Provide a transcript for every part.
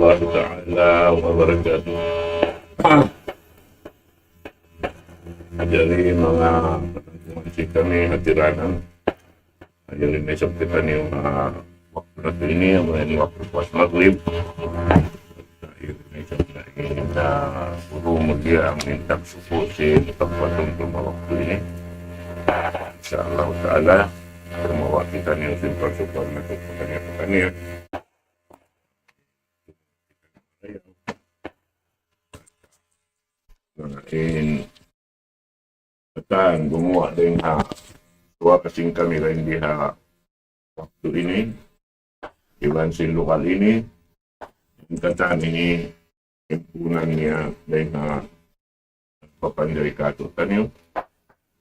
الله تعالى wabarakatuh. Jadi mga penonton kami hatiranan, jadi besok kita nih waktu ini waktu pas maghrib. Kita guru media minta support si tempat untuk waktu ini. Insyaallah taala semua kita nih simpan support untuk pertanyaan-pertanyaan. In akan gumawa din tuwa kasing kami rin di waktu ini iwan sin lokal ini yung katan ini impunan niya din papanday kato tanyo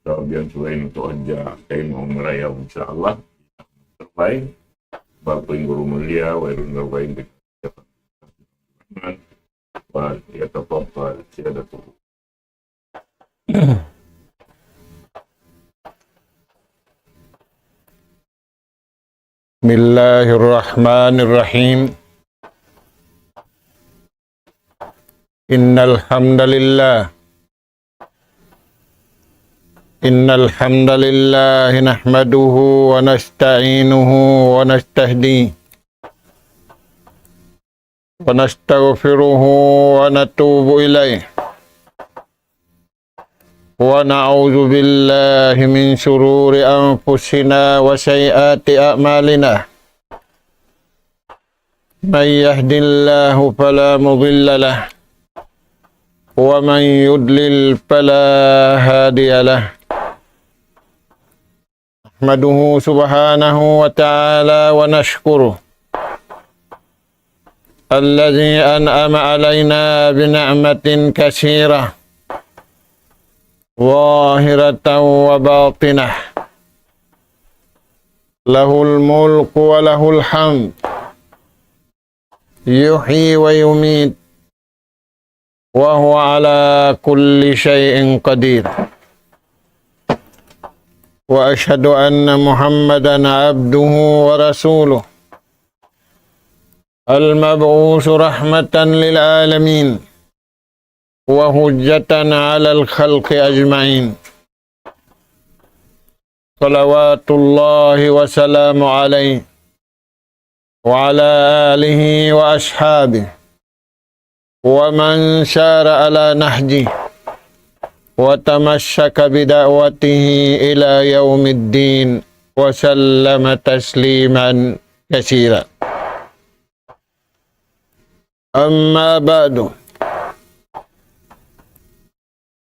so biyan suwain ito adya kayo mong marayaw insyaAllah terbay bago yung guru mulia wairun na wain di wal yatapapal siya dato. Bismillahirrahmanirrahim. Innal hamdalillah nahmaduhu wa nasta'inuhu wa nastahdi wa nastaghfiruhu wa natubu ilaih. Wa na'udzu billahi min syururi anfusina wa sayyiati a'malina. May yahdihillahu fala mudilla lahu wa man yudlil fala hadiya lahu. Nahmaduhu subhanahu wa ta'ala wa nashkuruh alladzi an'ama 'alaina bi ni'matin katsirah zahiratan wa batinah lahul mulku wa lahul hamd yuhyi wa yumit wa huwa ala kulli syai'in qadir wa ashhadu anna Muhammadan abduhu wa rasuluh al-mab'usu rahmatan lil alamin wa hujjatan 'alal khalqi ajma'in. Salawatullahi wa salamu alaihi wa ala alihi wa ashabihi wa man syara ala nahji wa tamassaka bida'watihi ila yaumiddin wa sallama tasliman katsira. Amma ba'du.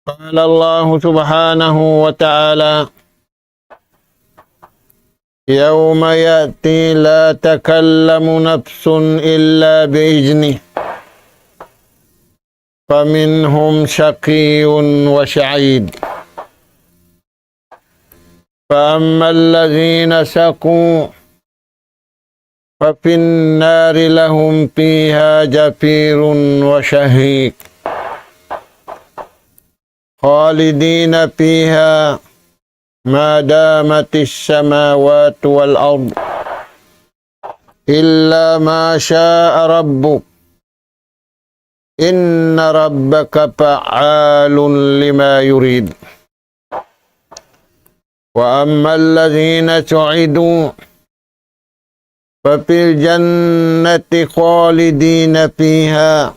قال الله سبحانه وتعالى يوم يأتي لا تكلم نفس إلا بإذنه فمنهم شقي وسعيد فأما الذين شقوا ففي النار لهم فيها زفير وشهيق خالدين فيها ما دامت السماوات والأرض إلا ما شاء ربك إن ربك فعال لما يريد وأما الذين سعدوا ففي الجنة خالدين فيها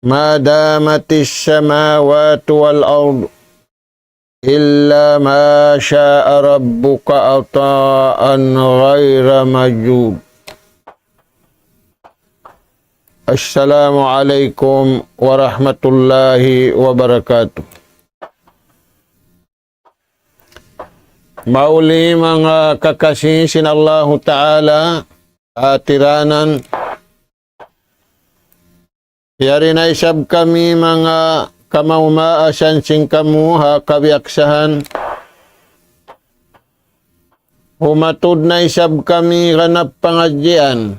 ما دامت السماوات والأرض إلا ما شاء ربك عطاء غير مجدود. السلام عليكم ورحمة الله وبركاته. Mauli mga kakasih sinallahu ta'ala atiranan yari na isab kami mga kamaumaasyan sing kamuha kabiaksahan. Humatud na isab kami ganap pangadjian.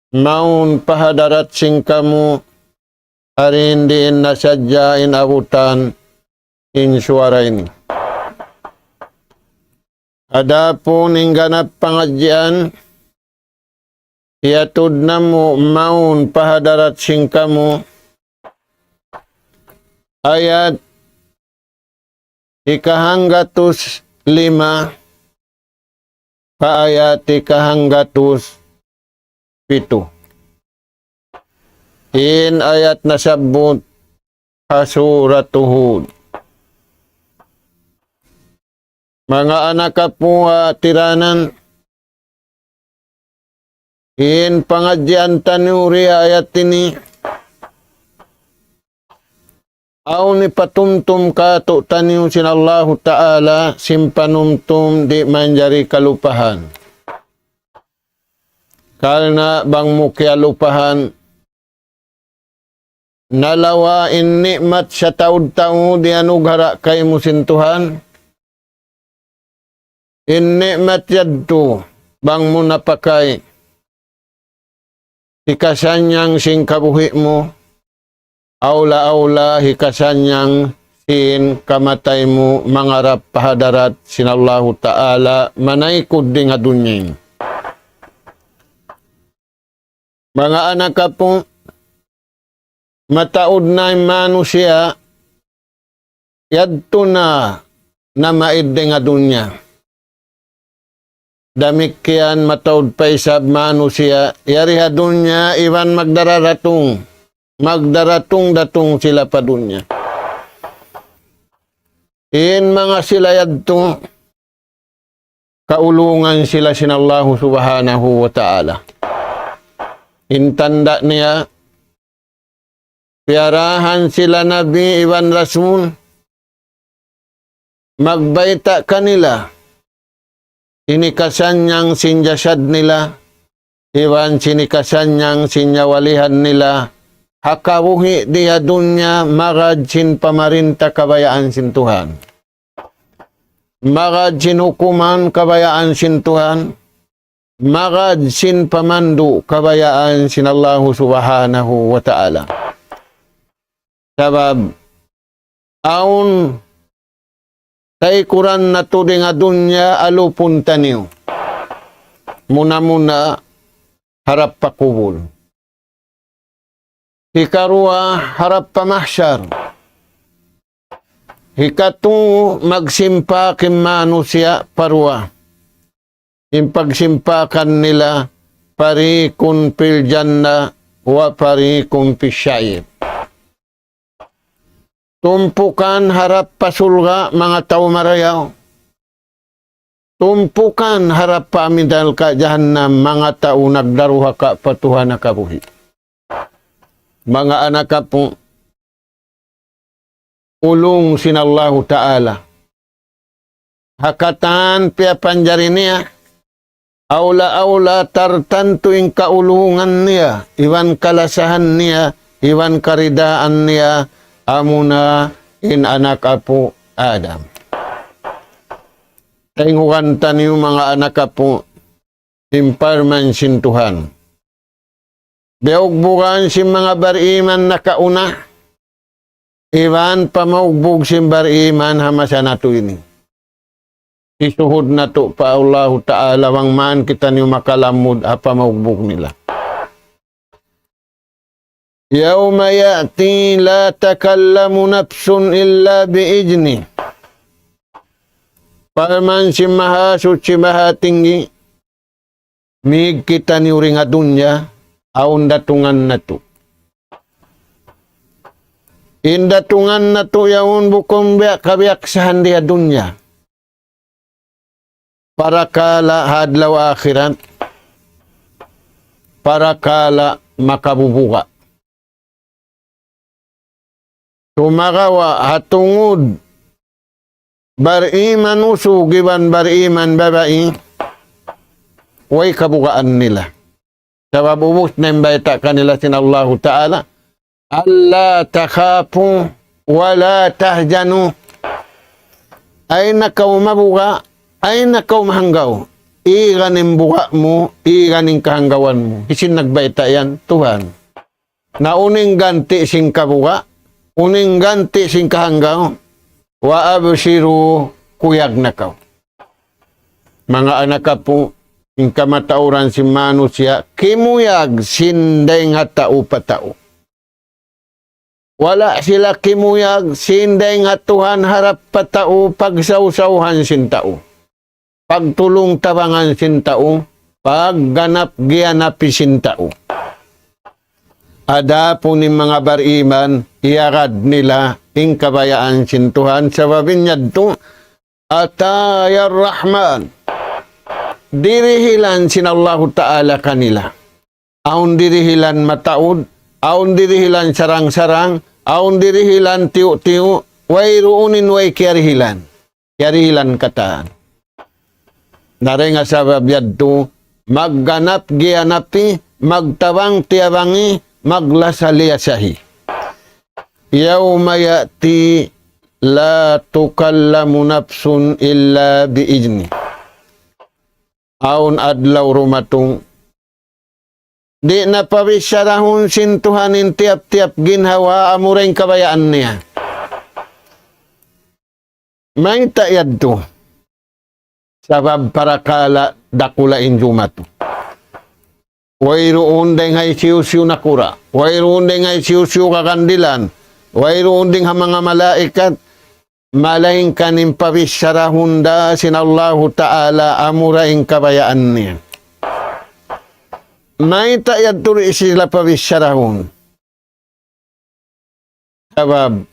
Maun pahadarat sing kamu harin diin nasadyain abutan in suara ini. Adapun ing ganap pangadjian Iatud na mo maun pahadarat singkamu. Ayat ikahanggatus 5 kaayat ikahanggatus 7. In ayat nasabot kasurat Hud. Mga anak po tiranan, in pangadyan tanuri ayat ini, aw ni patumtum ka to taniw sinallahu ta'ala simpanumtum di manjari kalupahan. Karena bang mukya lupahan, nalawa in nikmat sa taud-taud di anughara kay musintuhan, in nikmat yadto bang mo napakay, ikasanyang singkabuhi mo, aula-aula hikasanyang sin kamatay mo mangarap pahadarat sinallahu ta'ala manaykod di nga dunyeng. Mga anak ka po, mataod na manusia, yadto na maid di nga dunya. Damikyan mataod pa isab manusia, yariha dunya iwan magdaratong datong sila pa dunya. In mga sila yadto, kaulungan sila sinallahu subhanahu wa ta'ala. Intanda niya, piarahan sila Nabi Iwan Rasul, magbaita kanila, sinikasanyang sinjasad nila, Iwan sinikasanyang sinyawalihan nila, hakawuhi diya dunya magad sin pamarinta kabayaan sin Tuhan. Magad sin hukuman kabayaan sin Tuhan. Magad sin pamandu kabayaan sin Allahu subhanahu wa ta'ala. Sabab, aun taikuran na to di nga dunya alupun taniw. Muna-muna harap pakubul. Hikarua harap pamahsyar. Hikatungo magsimpa kim manusia parua. Yung pagsimpakan nila parikun fil janna wa parikun fis syair. Tumpukan harap pasulga mga tao marayaw. Tumpukan harap pamidal ka jahannam mga tao nagdaruha ka patuhan na kabuhi. Mga anak ka po, ulong sinallahu ta'ala. Hakatan pia panjari niya, aula-aula tartantuing kaulungan niya, iwan kalasahan niya, iwan karidaan niya, amuna in anak apo Adam. Tengukan taniyo mga anak apo, imparman sin Tuhan. Beugbugan si mga bariman na kauna, iwan pamaugbog si bariman hamasa na to ini. Isuhod na to pa Allah Ta'ala wang man kita niyo makalamud apa maugbog nila. Yawma ya'ti la takallamu nafsun illa bi'idni. Parman si maha suci maha tinggi, mig kita niyo ring adunya, aun datungan na to. Indatungan na to yaun bukom biak kabiaksahan di adunya. Para kala hadlaw akhirat, para kala makabubuka. Tumagawa hatungod, bariman usugiban bariman babae, way kabukaan nila. Sabab ubos na imbayta kanila sinallahu ta'ala, alla takhafu wala tahjanu. Ay nakaw mabuka, ay nakaw mahanggaw. Iganing buka mo, iganing kahanggawan mo. Isin nagbayta yan, Tuhan. Na uning ganti sing kabuka, uning ganti sing kahanggaw, wa absiru kuyag nakaw. Mga anak ka po, Yung kamatauran si manusia, kimuyag sinday nga tao patao. Wala sila kimuyag, sinday nga Tuhan harap patao, pagsawsawhan sin tao. Pagtulong tabangan sin tao, pagganap gianapi sin tao. Ada po ni mga bariman, iarad nila ing kabayaan sin Tuhan sa babinyad to, Atayar Rahman. Dirihilan sin Allah Ta'ala kanila. Aun dirihilan mataud, aun dirihilan sarang-sarang, aun dirihilan tiyo-tiyo, way ruunin way kiarihilan. Kiarihilan kataan. Naray nga sa babyad to, magganap gianapi, magtawang tiyabangi, maglasaliasahi. Yawma ya'ti la tukallamu nafsun illa biizni. Aun adlaw rumatong di na pabisyarahon sintuhanin tiap-tiap ginhawa amureng kabayaan niya. May tayad to. Sabab parakala dakulain jumato. Wayroon ding hay siyo-siyo na kura. Wayroon ding hay siyo-siyo kakandilan. Wayroon ding mga malaikat. Malaing kanin pabisyarahunda sinallahu ta'ala amuraing kabayaan niya. May tayad turi sila pabisyarahun. Sabab,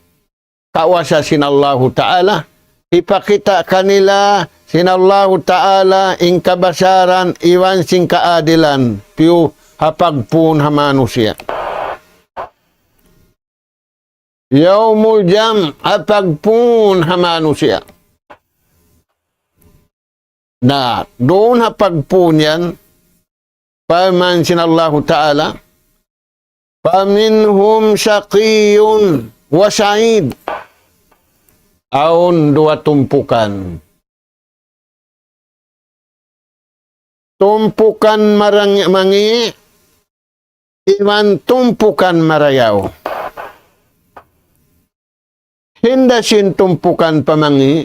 kawasa sinallahu ta'ala, ipakita kanila sinallahu ta'ala ing kabasaran iwan sing kaadilan, piyo hapagpun hamanusia. Yaumul jam hapagpun hamanusia. Na doon hapagpun yan, paman sinallahu ta'ala, paminhum syaqiyun wa sa'id. Aun dua tumpukan. Tumpukan mangi, iman tumpukan marayaw. Hinda sin tumpukan pamangi,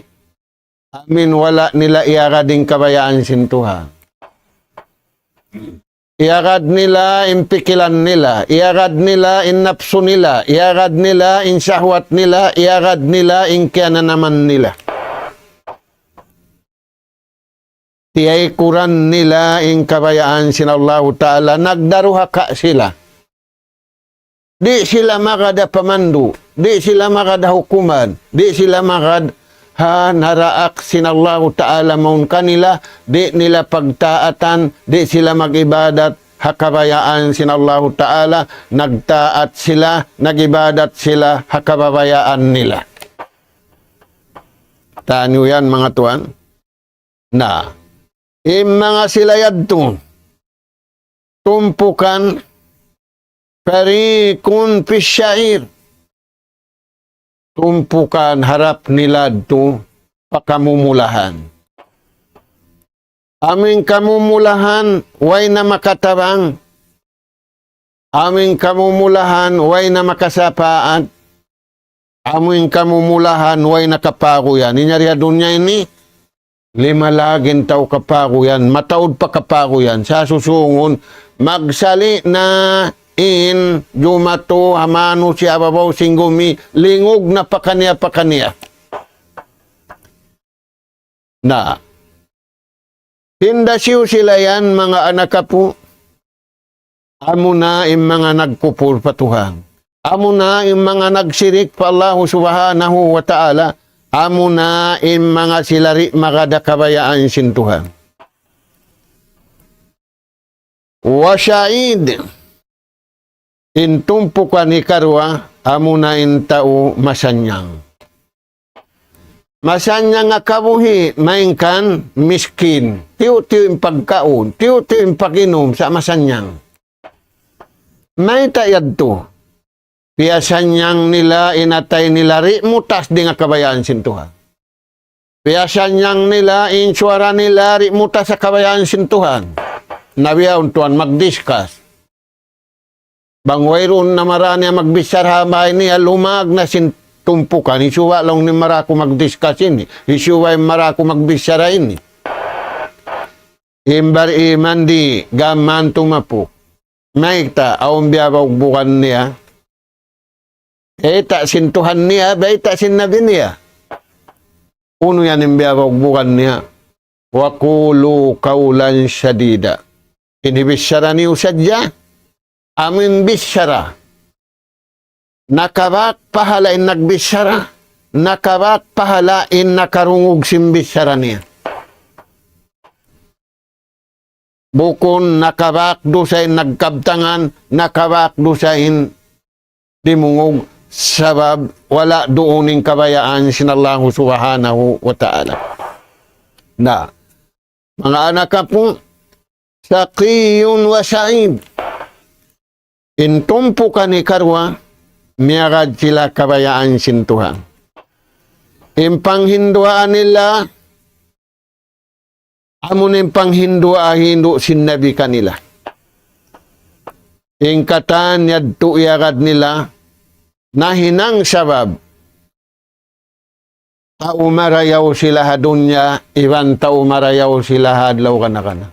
amin wala nila iarading kabayaan sintuha. Iarad nila impikilan nila, iarad nila innapso nila, iarad nila insyahwat nila, iarad nila inkiananaman nila. Tiyay kuran nila ing kabayaan sinallahu ta'ala, nagdaruha ka sila. Di sila makada pamandu, di sila makada hukuman, di sila makada naraak sinallahu ta'ala maun kanila, di nila pagtaatan, di sila magibadat, hakabayaan sinallahu ta'ala, nagtaat sila, nagibadat sila, hakababayaan nila. Tanyo yan mga tuan, na mga sila yadto, tumpukan, parikun pisyair, tumpukan harap nila to pakamumulahan. Aming kamumulahan, way na makatabang. Aming kamumulahan, way na makasapaan. Aming kamumulahan, way na kapaguyan. Inyari dunya ini, 5 lagin tao kapaguyan, mataod pa kapaguyan. Sa susungon, magsali na in jumato hamano si ababaw singgumi lingog na pakaniya na hindasiw sila yan mga anak po, amo na im mga nagpupur patuhan, amo na im mga nagsirik pa Allah subhanahu wa ta'ala, amo na im mga silari makadakabayaan sintuhan wa syahid. Intumpukan ni karwa, amo na intao masanyang. Masanyang nga kabuhi, maingkan, miskin. Tiyo-tiyo yung pagkaon, tiyo-tiyo yung paginom sa masanyang. May tayad to. Piyasanyang nila, inatay nila, mutas di nga kabayaan sintuhan. Piyasanyang nila, insuara nila, mutas sa kabayaan sintuhan. Nabiyaw tuan, mag-discuss. Bangwayron na marani magbisar hamay niya lumag na sintumpukan. Isuwa lang ni marako mag-discuss ini. Isuwa yung marako magbisara ini. Imbar iman di gaman tumapu. Maikta aum biya bukan niya. Tak sintuhan niya, tak sinabi niya. Uno yan yung biya bukan niya. Wa qulu qawlan syadida. Inhibisyara niyo sadya. Amin bisyara. Nakabak pahalain nagbisyara. Nakabak pahalain nakarungog simbisyara niya. Bukon nakabak dosain nagkabtangan, nakabak dosain dimungog sabab wala dooning kabayaan sinallahu subhanahu wa ta'ala. Na, mga anak po, saqiyun wa sa'id. Intumpo ka ni karwa, miyagad sila kabayaan sintuhan. Impanghinduaan nila, amunin panghindua hindu sinabi kanila. Ingkatan yadto iagad nila na hinang sabab taumarayaw sila hadunya iwan taumarayaw sila hadlaw kana.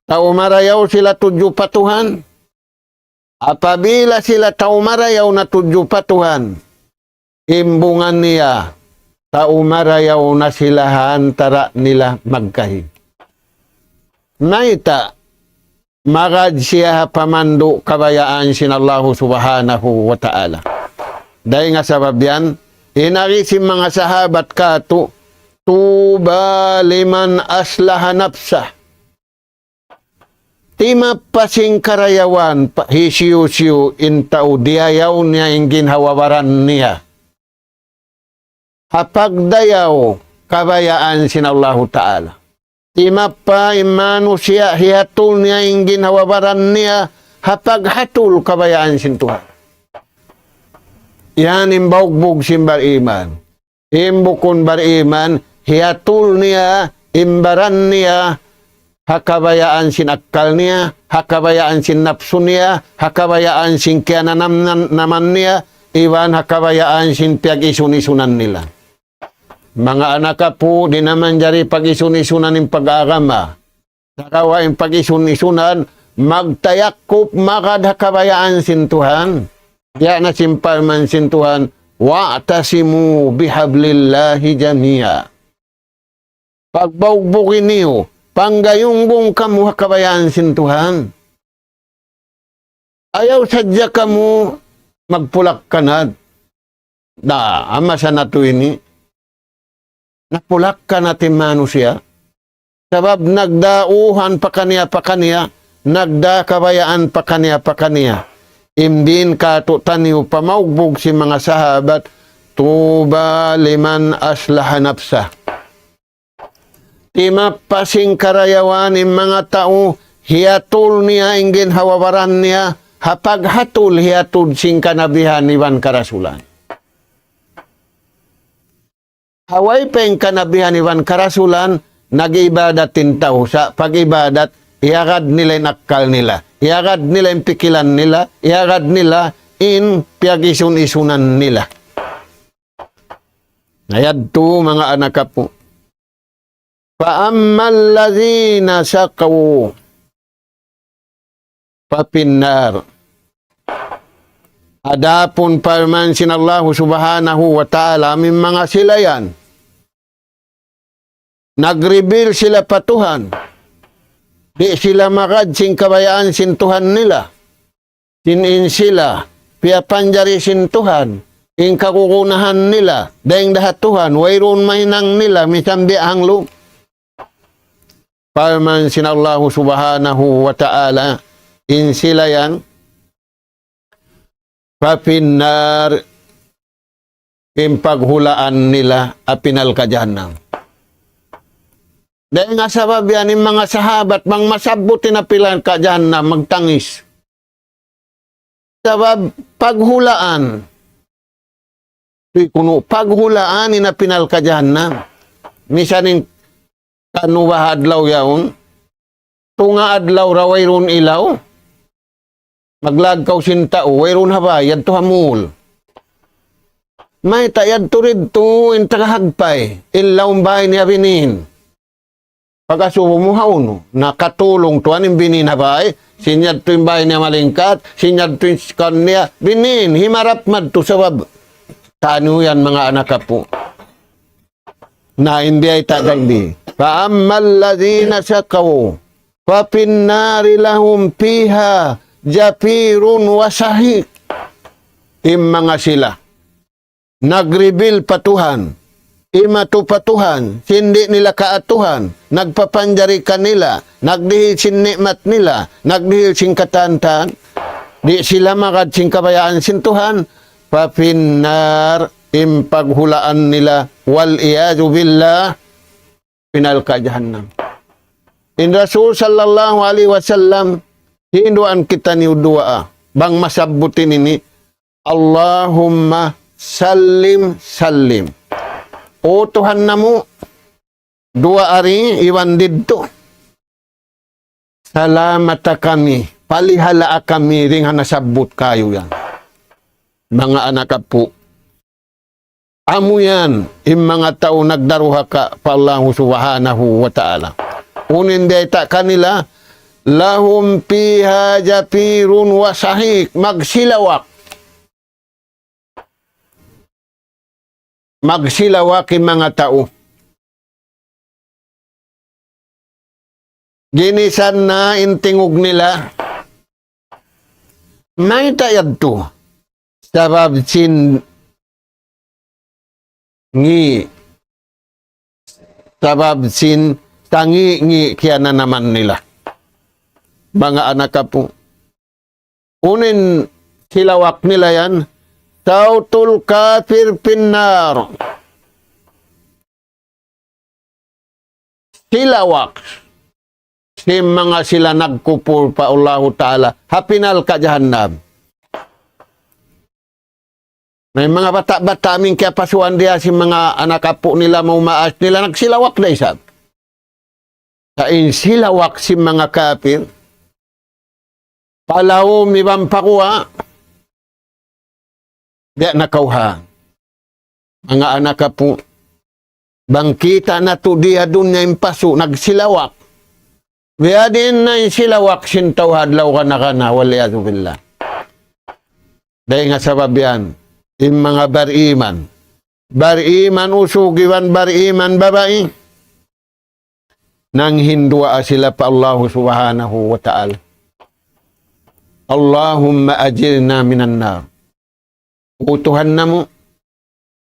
Taumarayaw sila tudyo patuhan. Apabila sila taumarayaw na tudyo patuhan, imbungan niya taumarayaw na sila hantara nila magkahi. Naita, magad siya pamandu kabayaan sinallahu subhanahu wa ta'ala. Dahil nga sabab yan, inarisim mga sahabat kato, tuba liman aslaha nafsah. Tima pasing karayawan, hisiyo-siyo, intao diayaw niya yung ginhawawaran niya. Hapagdayaw kabayaan sinallahu ta'ala. Timapa imanu siya hihatul niya yung ginawabaran niya hapaghatul kabayaan sintuhan. Yan imbaugbog simbar iman. Imbukon bar iman hihatul niya imbaran niya hakabayaan sinakal niya, hakabayaan sin napsu niya, hakabayaan sin kiananam naman niya, iwan hakabayaan sin piag-isun-isunan nila. Mga anak po, di naman jari pag-isun-isunan ng pag-agama. Sakawa yung pag-isun-isunan, magtayakop makadhakabayaan sintuhan. Diya na simpal man sintuhan, wa'tasimu bihablillahi jami'a. Pagbaugbugin niyo, panggayungbong kamu hakabayaan sintuhan. Ayaw sadya kamu magpulak kanad. Da, ama sa nato ini. Napulak ka natin manusia. Sabab nagdauhan pa kaniya, nagda kabayaan pa kaniya. Imbin kato taniw pamaugbog si mga sahabat, tuba liman aslaha nafsah. Tima pasing karayawan ng mga tao, hiatul niya ingin hawawaran niya, hapaghatul hiatul sing kanabihan iwan karasulan. Haway pa yung kanabihan iwan karasulan, nag-ibadat tintao sa pag-ibadat, iagad nila yung akal nila, iagad nila yung pikilan nila, iagad nila in piag-isun-isunan nila. Ngayad to mga anak po. Fa'ammal lazina sakaw papinnar. Adapun parman sinallahu subhanahu wa ta'ala min mga silayan. Nag-reveal sila patuhan. Di sila makad sing kabayaan sintuhan nila. Sinin sila. Piapanjari sintuhan. In kakukunahan nila. Daing dahatuhan. Wayron mahinang nila. Misambi ang lu. Parman sinallahu subhanahu wa ta'ala. In sila yan. Papinnar. In paghulaan nila. Apinal ka jahannam. Dahil nga sabab yan, yung mga sahabat, mang masabuti na pilan ka dyan na magtangis. Sabab, paghulaan. Kuno, paghulaan, inapinal ka dyan na. Misanin, kanuwa adlaw yaon, tunga adlaw raway ron ilaw, maglagkaw sintao, way ron haba, yad to hamul. May tayad to rin to, intagahagpay, ilaw bahay ni abinin. Pagkasubo mo hauno, nakatulong tuan yung bininabay, sinyad to yung bahay niya malingkat, sinyad to yung kanya, binin, himarap mad to sabab. Tano yan mga anak po. Na hindi ay tagandi. Fa'ammal ladhina sakaw, fapinnari lahum piha, japirun wasahik. Mga sila. Nag-reveal patuhan. Imatu patuhan, hindi nila kaatuhan, nagpapanjari kanila, nagdihil sin nikmat nila, nagdihil sin katantan, di sila makad sin kabayaan sin Tuhan, papinar impaghulaan nila, wal iyadu billah, pinalka jahannam. In Rasul sallallahu alaihi wasallam, hinduan kita ni udua, bang masabutin ini, Allahumma sallim sallim. O Tuhan namo, dua ari iwan didto. Salamat kami, palihala kami ring nasabot kayo yan. Mga anak po, amo yan, yung mga tao nagdaruha ka pa Allah subhanahu wa ta'ala. Unin deta kanila, lahum piha japirun wasahik, magsilawak. Magsilawak yung mga tao. Ginisan na intingog nila. May tayad to. Sabab sin ngi. Sabab sin tangi ngi kaya na naman nila. Mga anak po. Unin silawak nila yan. Sautul kafir pinnar. Silawak. Si mga sila nagkupur pa Allah Ta'ala. Hapinal ka jahannam. May mga bata-bata aming kaya pasuan dia si mga anak apo nila mau maas nila nagsilawak na isab. Kain silawak si mga kafir. Palaw mibang pakuha. Diya nakauha. Mga anak po, bangkita na to diya dun na yung paso, nagsilawak. Diya din na yung silawak, sintaw hadlaw ka na, waliyadu billah. Dahil nga sabab yan, yung mga bariman. Bariman usugiwan, bariman babae. Nang hindua sila pa Allah subhanahu wa ta'ala. Allahumma ajirna minan nar. Utuhan na mo,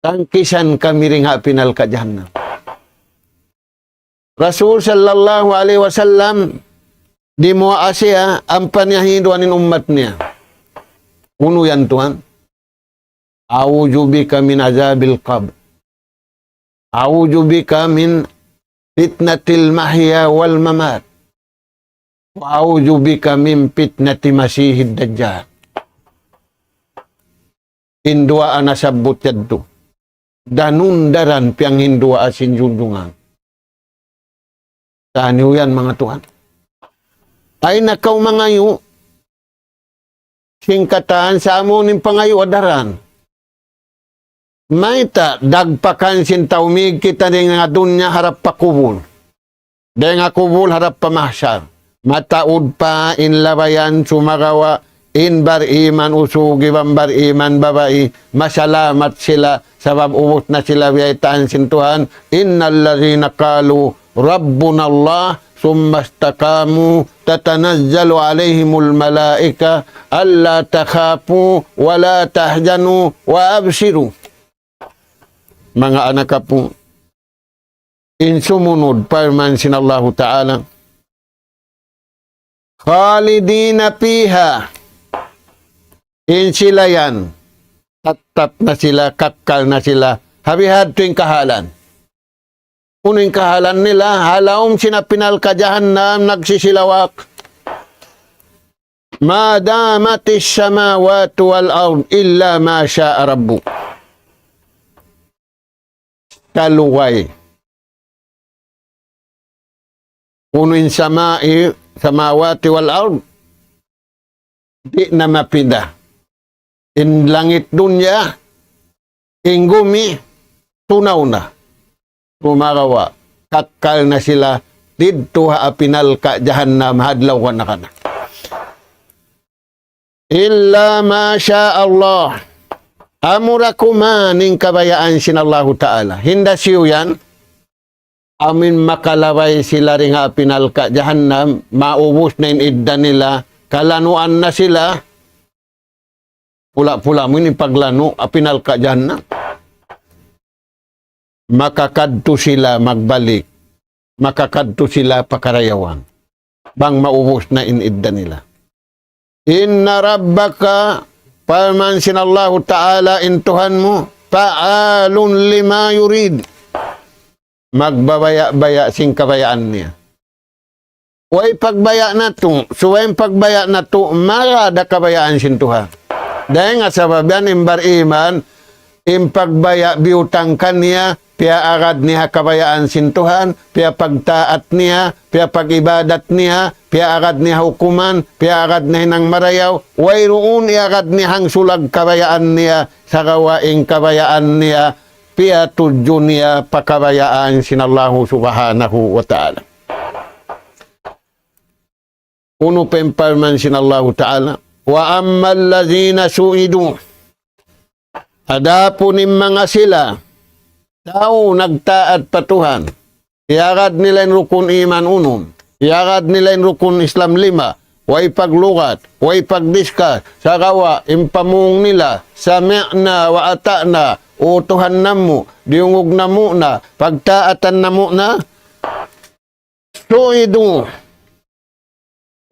tangkisan kami rin pinal ka jahannam. Rasul sallallahu alaihi wasallam, di mo asya, ang panyahiduan ng umat niya. Uno yan Tuhan. A'udzu bika min azabil qabr. A'udzu bika min fitnatil mahya wal mamat. Wa a'udzu bika min fitnati masihid dajjal. Hindua anasabot yadto. Danundaran piang hindua asin junjungan. Taniw yan mga Tuhan. Ay nakaw mga yu. Singkatan sa amunin pangayo adaran. Maita dagpakan sintaumig kita din nga dunya harap pa kubul. Dahil nga kubul harap pa mahsyar. Mataud pa inlabayan sumagawa. In bar iman usugi bar iman babae masalamat sila sabab ubos na sila biyaitaan sin Tuhan innal ladzina qalu rabbuna Allah summa istaqamu tatanazzalu alaihimul malaika alla takhafu wa la tahzanu wa abshiru. Mga anak po, in sumunod parman sin Allah Ta'ala khalidina piha. In sila yan, tatap na sila, kakal na sila, habihad tuwing kahalan. Uning kahalan nila, halawang sinapinal ka jahannam, nagsisilawak. Madamatis samawatu wal ard illa ma sya'a rabbu. Kaluway. Uning samawati wal ard, di na mapindah. In langit dunya, in gumi, tunaw na. Tumarawa, kakal na sila, didto ha apinal ka jahannam hadlaw ka na kana. Illa ma sya Allah. Amura kumaning kabayaan sinallahu ta'ala. Hinda siyo yan. Amin makalaway sila rin nga apinal ka jahannam. Maubos na inidda nila. Kalanuan na sila. Pula-pula mo yung paglano apinal ka jahannam. Makakadto sila magbalik. Makakadto sila pakarayawan. Bang maubos na inidda nila. Inna rabbaka paman sinallahu ta'ala intuhan mo fa'alun lima yurid. Magbabaya-baya sing kabayaan niya. Way pagbaya na to. So way pagbaya na to marada kabayaan sintuhan. Dahil nga sababian imbar iman impagbaya biutang kanya pia arad niya kabayaan sintuhan, pia pagtaat niya, pia pagibadat niya, pia arad niya hukuman, pia arad niya ng marayaw, wayroon iarad niya hang sulag kabayaan niya, sa gawaing kabayaan niya, pia tudyo niya pakabayaan sinallahu subhanahu wa ta'ala. Uno pemparman sinallahu ta'ala, wa ammal lazina su'idu, adapunin mga sila, tao nagtaat patuhan. Iarad nila yung rukun iman unum. Iarad nila yung rukun Islam 5. Way paglukat. Way pagdiskas. Sarawa. Impamung nila. Sami'na wa ata'na. Utuhan na mo. Diungog na mo na. Pagtaatan na mo na. Su'idu.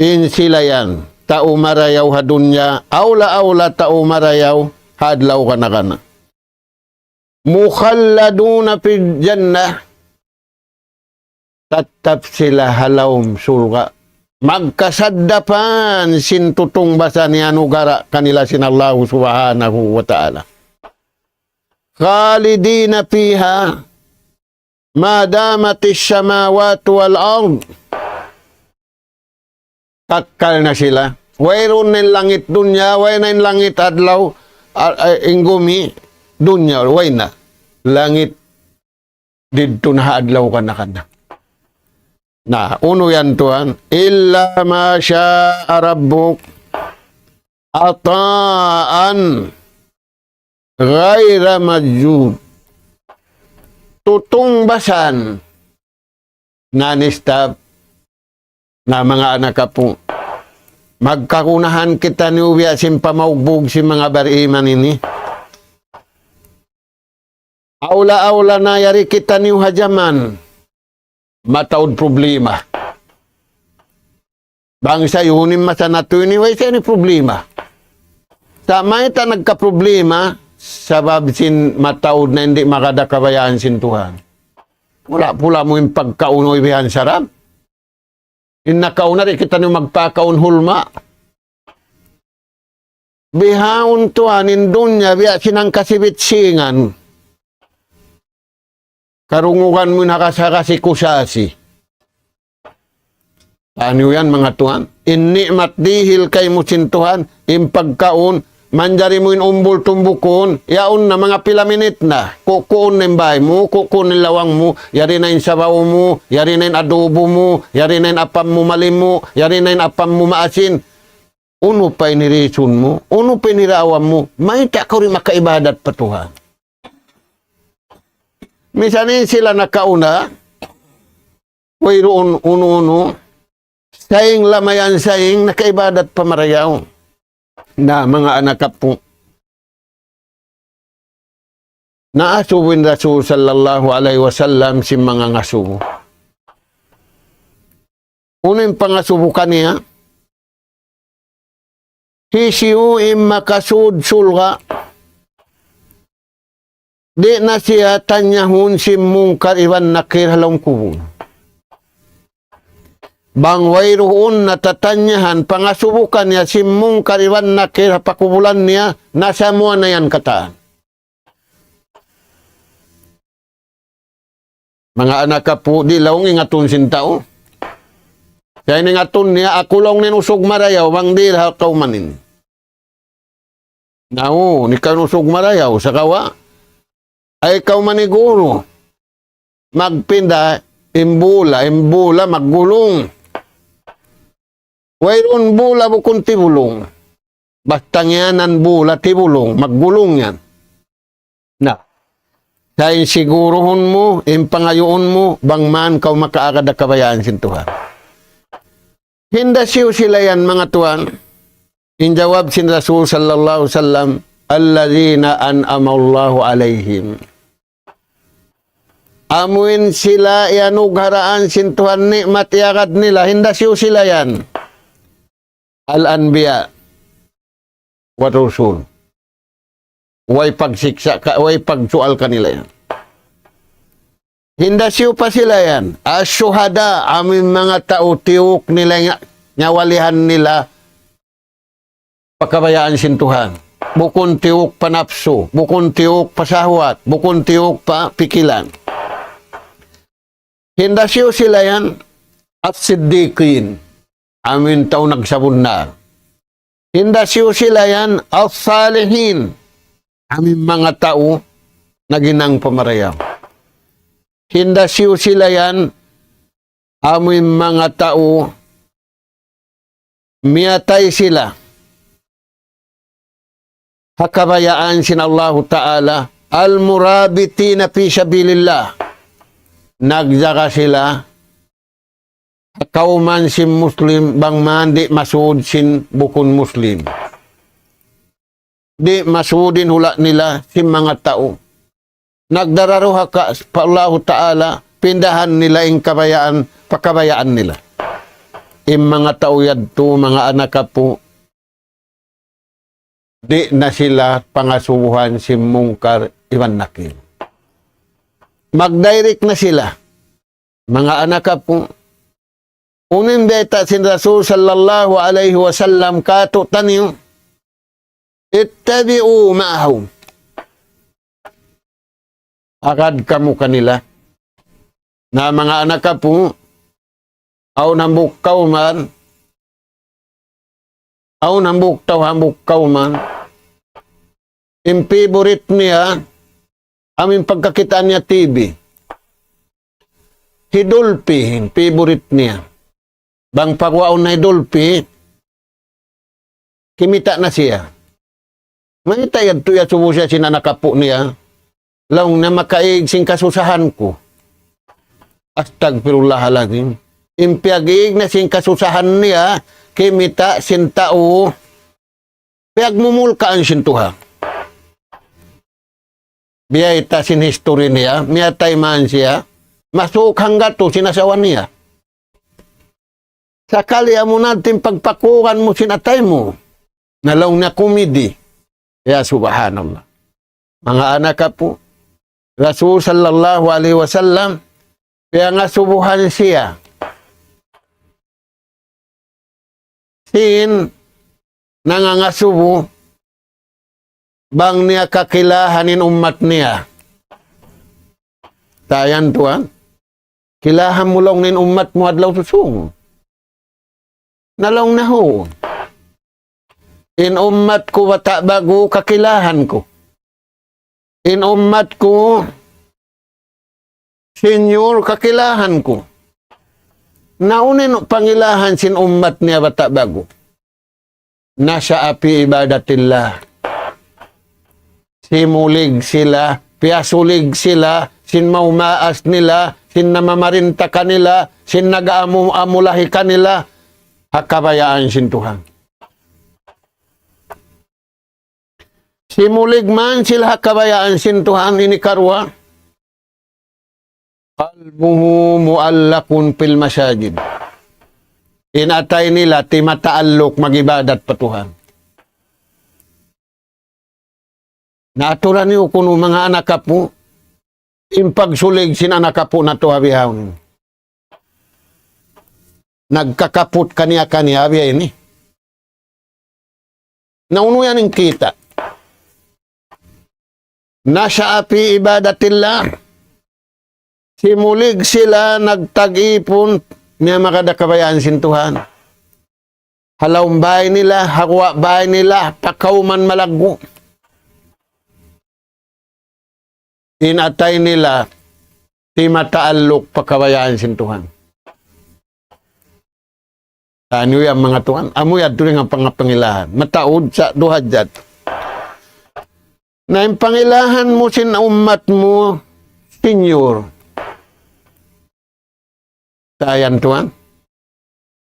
In sila yan. Tao marayaw hadunya. Aula-aula tao marayaw. Hadlaw ka na ka na. Mukhalladuna fil jannah. Tatap sila halawm sulga. Magkasaddapan sintutong basa ni anugara kanila sinallahu subhanahu wa ta'ala. Khalidina fiha madamatis samawati wal ard. Takkal na sila. Wayron ng langit dunya, way na langit adlaw, ingumi dunya, way na. Langit dito na adlaw ka na kana. Na, uno yan tuhan. Illa ma sya'a rabbuk ata'an ghaira majjud. Tutong basan nanistab na mga anak po. Magkakunahan kita ni uwi asin pamaugbog si mga bariman ini. Aula-aula na yari kita ni hajaman. Mataod problema. Bangsa yunin masanato ni way siya ni problema. Sama ita nagka-problema sabab sin mataod na hindi makadakabayaan sin Tuhan. Wala pula mo yung pagkaunoy bihan sarap. Inakauna rin kita ni magpakaun hulma. Bihaon Tuhan in dunya biya sinang kasibitsingan. Karungugan mo nakasakasi kusasi. Ano yan mga Tuhan? Inni'mat dihil kay mo sintuhan, impagkaon, manjari mo umbol tumbukon, yaon na mga pilaminit na, kukuon ng bahay mo, kukuon ng lawang mo, yari na yung sabaw mo, yari na yung adobo mo, yari na yung apam mo malim mo, yari na yung apam mo maasin. Uno pa inirison mo, uno pa inirawan mo, may ka rin makaibadat pa Tuhan. Misanin sila nakauna, wayroon uno-uno, saying lamayan saying, nakaibadat pamarayaw na mga anak po. Naasuwin Rasul sallallahu alaihi wasallam si mga ngasubo. Unang pangasubukan niya, hisiu makasud sulga. Di na siya tanyahun si mungkar iwan nakir halong kubun. Bang wayroon natatanyahan, pangasubukan niya si mungkar iwan nakir pakubulan niya, nasa mua na yan kataan. Mga anak ka po, di lawang ingatun sintao. Kaya ingatun niya, ako lang ninusog marayaw, bang di hakaw manin. Nao, ni kanusog marayaw, sa kawa. Ay ikaw maniguro, magpinda, Imbula, maggulong. Wayron bula bukun tibulong. Basta ngayanan bula tibulong, maggulong yan. Na, dahil siguruhon mo, impangayuon mo, bangman kau makaagad kabayaan sin Tuhan. Hinda siyo sila yan mga tuan. Injawab sin Rasul sallallahu alaihi wasallam, alladzina an'amallahu alaihim. Amuin sila ianugharaan sin Tuhan nikmat iagad nila. Hinda siyo sila yan. Al-anbiya wa rusul. Way pagsiksa ka, way pagsual kanila yan. Hinda siyo pa sila yan. As-syuhada, aming mga tao, tiwok nila, nyawalihan nila, pakabayaan sin Tuhan. Bukon tiwok panapso, bukon tiwok pasahwat, bukon tiwok pa pikilan. Hinda siyo sila yan. At siddiqin, amin tao nagsabon na. Hinda siyo sila yan. At salihin, amin mga tao naginang pamarayaw. Hinda siyo sila yan. Amin mga tao miyatay sila. Hakabayaan sin Allah Ta'ala al-murabitina fi sabilillah. Nagzaka sila kauman sin Muslim bang mandi masud sin bukun Muslim. Di masudin hula nila sin mga tao. Nagdararuha ka pa Allah Ta'ala pindahan nila ing kabayaan pakabayaan nila. Im mga tao yadto mga anak po di na sila pangasubuhan si mungkar iwan nakil. Mag-direct na sila. Mga anak po, unin beta sin Rasul sallallahu alaihi wasallam kato tanyo, ittabi'u ma'ahum. Agad kamu kanila. Na mga anak po, aw nambukaw man, aw nambukaw man, favorite niya, aming pagkakitaan niya TV. Hidulpi, favorite niya. Bang pagwaon na hidulpi, kimita na siya. May tayad tuya subo siya sinanakapo niya. Laong na makaig sing kasusahan ko. Astagfirullahaladzim. Impiagig na sing kasusahan niya, kimita sin tao, piagmumulkaan sin Tuhan. Biya ita sin history niya, miyatay man siya, masuk hangga to sinasawan niya. Sakali mo natin pagpakuran mo sinatay mo, nalaw na komedi. Ya subhanallah. Mga anak po, Rasul sallallahu alaihi wasallam, kaya nga subuhan siya. Sin, nangangasubo, bang niya kakilahanin umat niya. Tayan tuan, kilahan mo lang nin umat mo adlaw susung. Nalong na ho. In umat ko wata bago kakilahan ko. In umat ko senior kakilahan ko. Naunin pangilahan sin umat niya wata bago. Nasa api ibadatillah. Simulig sila, piyasulig sila, sin maumaas nila, sin namamarinta kanila, sin nag-aamulahi kanila, hakabayaan sin Tuhan. Simulig man sila hakabayaan sin Tuhan ini karwa. Qalbuhu muallakun fil masajid. Inatay nila ti mataallok magibadat pa Tuhan. Naturan niyo kuno mga anak po, impagsulig sin anak po na to habihawin. Nagkakaput kaniya-kaniya habiya ini. Naunuyan ang kita. Nasa api ibadatillah. Simulig sila nagtag-ipon niya makadakabayaan sin Tuhan. Halawang bahay nila, hakwa bahay nila, pakauman malaggo. Inatay nila ti mataalok pakabayaan sin Tuhan. Ano yung mga Tuhan? Amoy at tuloy ang pangapangilahan. Mataod sa duhadjat. Na yung pangilahan mo sin umat mo, Senyor. Sayan Tuhan.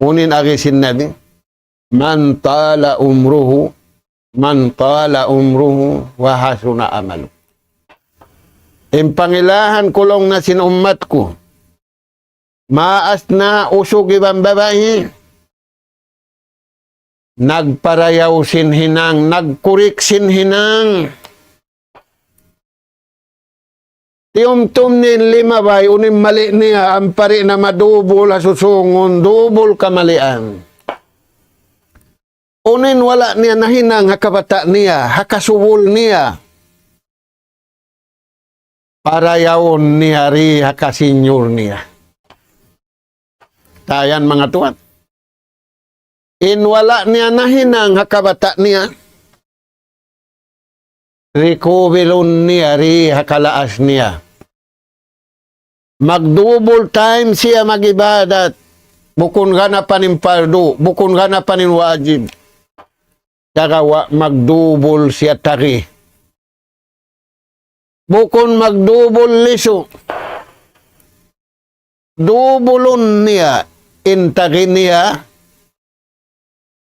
Unin agi sin Nabi. Man tala umruhu wa hasuna amalu. Yung pangilahan kulong na sin umat ko. Maas na usog ibang babae. Nagparayaw sin hinang, nagkurik sin hinang. Tiyom-tum ni lima bay, unim mali niya, ang pari na madubol hasusungon, dubol kamalian. Unin wala niya nahinang hakabata niya, hakasubol niya. Parayawon niya ri hakasinyor niya. Tayan mga tuwan. Inwala niya nahinang hakabata niya. Rikubilon niya ri hakalaas niya. Magdubol time siya magibadat. Bukon gana panin pardo, bukon gana panin wajib. Saka magdubol siya tari. Bukon magdubol liso. Dubulon niya, intagin niya,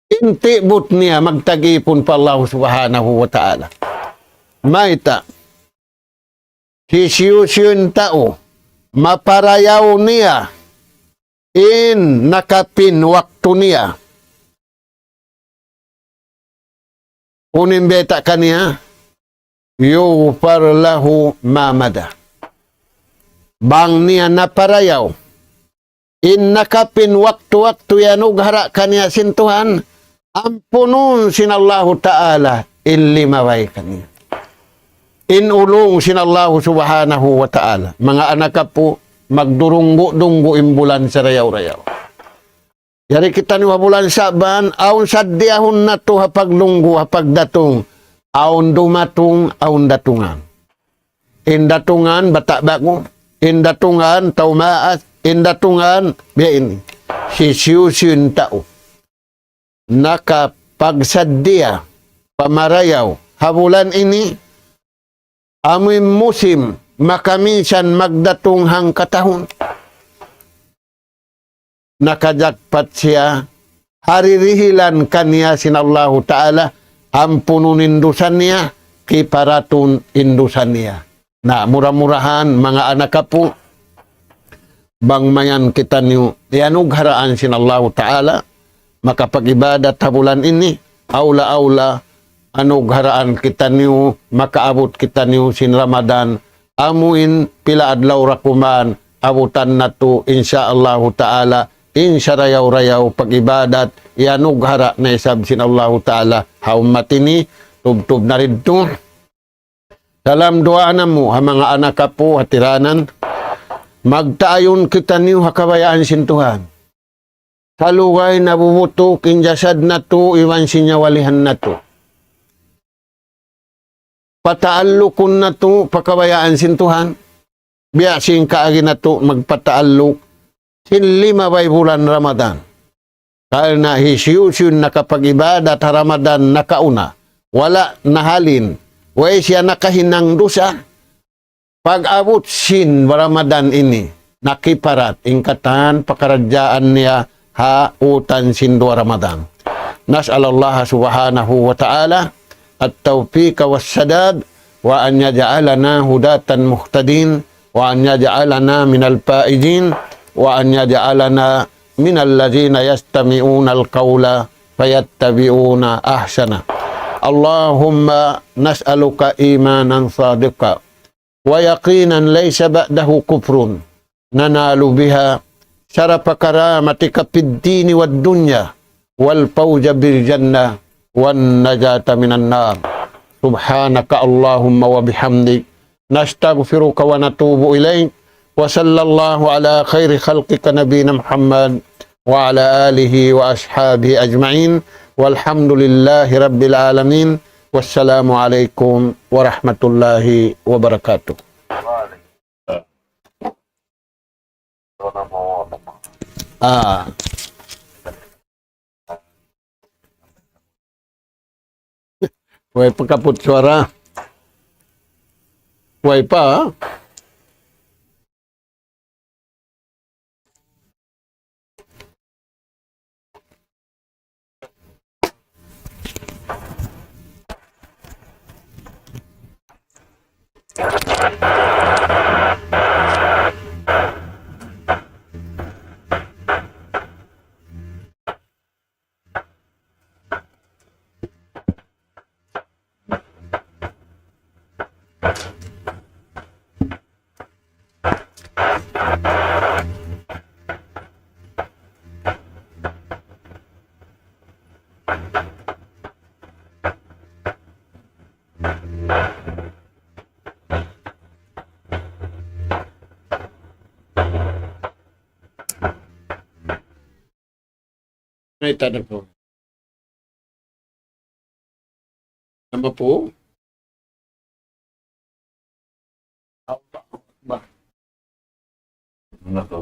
intibot niya, magtagipon pa Allah subhanahu wa ta'ala. Maita, hisyusyon tao, maparayaw niya, in nakapin waktu niya. Unimbeta kaniya, yufar lahu mamada. Bang niya naparayaw, in nakapin waktu-waktu yanug hara kaniya sintuhan, ampunun sinallahu ta'ala, illimaway kaniya. Inulong sinallahu subhanahu wa ta'ala. Mga anak ka po, magdurunggo-dunggo imbulan sa rayaw-rayaw. Yari kita ni bulan Saban, aun sadyahon na to hapaglunggo, hapagdatong, aun dumatong, aun datungan. Indatungan, bata bago, indatungan, taumaas, indatungan, biya ini. Sisyusin tao. Nakapagsadya, pamarayaw, habulan ini, amoy musim, makaminsan magdatong hang katahon. Nakajakpat siya, haririhilan kaniya sinallahu ta'ala, ampunun indusan niya, kiparatun indusan niya. Na murah-murahan, mga anak ka po, bangmayan kita niyo, yanug haraan sinallahu ta'ala, makapag-ibadat habulan ini, aula-aula, anug haraan kita niyo, makaabot kita niyo sin Ramadan, amuin pila adlaw rakuman, abutan na to, insyaallahu ta'ala, rayaw-rayaw pag-ibadat, yanug hara na isab sinallahu ta'ala, haumatini, tub-tub na rin to. Salam doa mo, ha mga anak ka po, hatiranan, magtaayon kita niyo hakabayaan sintuhan. Salugay na bubuto, kinjasad na to, iwan sinyawalihan na to. Pataalukon na to, pakabayaan sintuhan. Biyasing kaagi na to, magpataaluk. Lima bay bulan Ramadan. Karena hisyusyun nakapag-ibadat Ramadan nakauna. Wala nahalin. Way siya nakahinang dosa. Pag-abot sin Ramadan ini, nakiparat, ingkatan, pakaradyaan niya, hautan sin dua Ramadan. Nas'alallah subhanahu wa ta'ala, at-tawfiqa was-sadad, wa an yaj'alana hudatan muhtadin, wa an yaj'alana minal faizin, wa an yaj'alana minal ladzina yastami'una al-qawla fayattabi'una ahsana. Allahumma nas'aluka imanan sadiqa wa yaqinan laysa ba'dahu kufrun nanalu biha syarafa karamatika fid dini wad dunya wal fawza bil jannah wan najata minan nar. Subhanaka Allahumma wa bihamdik nastaghfiruka wa natubu ilaik. وصلى الله على خير خلقك نبينا محمد وعلى آله وأصحابه أجمعين والحمد لله رب العالمين والسلام عليكم ورحمة الله وبركاته. Ah. Huwag pagkaput suara. Huwag pa, ha? May tanong po. Nama po? Ba? Ano to?